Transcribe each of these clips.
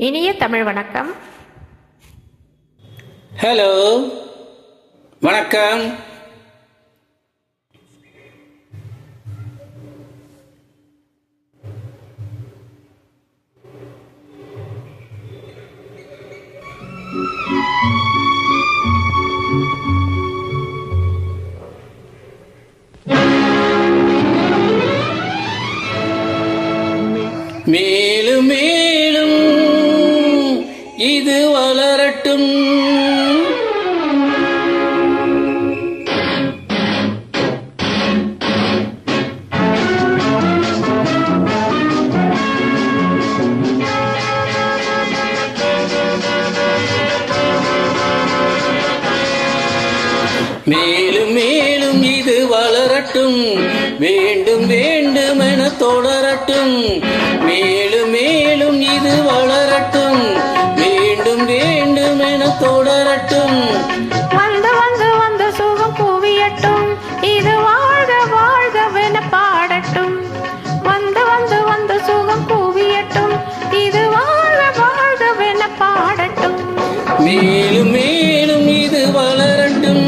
இனிய தமிழ் வணக்கம். ஹலோ, வணக்கம். மேலும் மேலும் இது வளரட்டும், மேலும் மேலும் இது வளரட்டும், வேண்டும் வேண்டும் என தொடரட்டும். மேலும் மேலும் இது வளரட்டும், வேண்டும் வேண்டும் என தொடரட்டும். வந்து வந்து வந்து சுகம் குவியட்டும், இது வாழ்க வாழ்கவென பாடட்டும். வந்து வந்து வந்து சுகம் குவியட்டும், இது வாழ்க வாழ்கவென பாடட்டும். மேலும் மேலும் இது வளரட்டும்.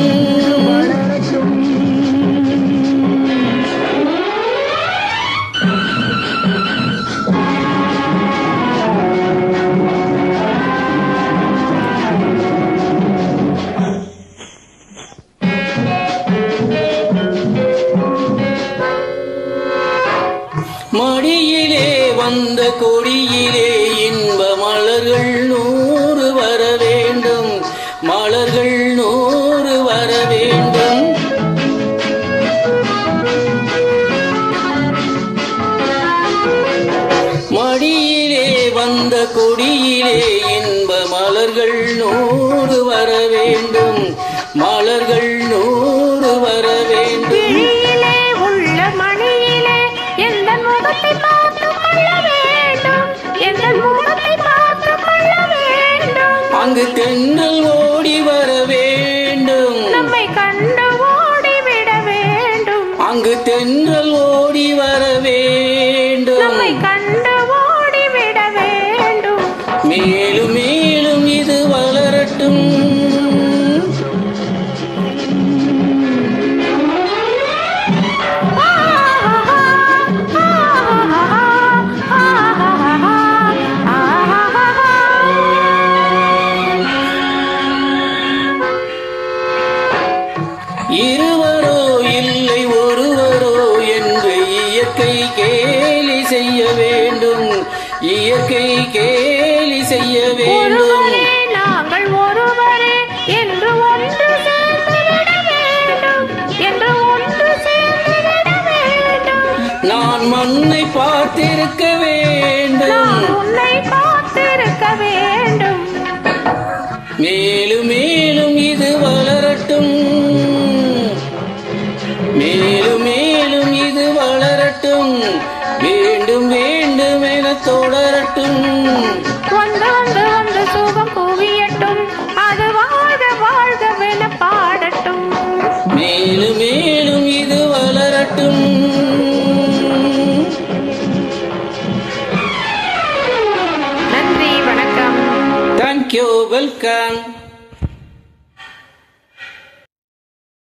மடியிலே வந்த கொடியிலே இன்ப மலர்கள் 100 வர வேண்டும், மலர்கள் 100 வர வேண்டும். மடியிலே வந்த கொடியிலே இன்ப மலர்கள் 100 வர வேண்டும், மலர்கள் 100 வர வேண்டும். அங்கு தென்றல் ஓடி வர வேண்டும், நம்மை கண்டு ஓடிவிட வேண்டும். அங்கு தென்றல் ஓடி வர வேண்டும், நம்மை கண்டு ஓடிவிட வேண்டும். மேலும் மேலும் இது வளரட்டும். இருவரோ இல்லை ஒருவரோ என்று இயற்கை கேலி செய்ய வேண்டும், இயற்கை கேலி செய்ய வேண்டும். நாங்கள் ஒருவரே என்று ஒன்று சேர்ந்துவிட வேண்டும், என்று ஒன்று சேர்ந்துவிட வேண்டும். நான் மண்ணை பார்த்திருக்க வேண்டும், உன்னை பார்த்திருக்க வேண்டும். மேலும் மேலும் இது வளரட்டும், மேலும் மேலும் இது வளரட்டும், வேண்டும் வேண்டும் என தொடரட்டும். வந்து வந்து வந்து சுகம் குவியட்டும், அது வாழ்க வாழ்கவென பாடட்டும். மேலும் மேலும் இது வளரட்டும். நன்றி, வணக்கம். Thank you, welcome.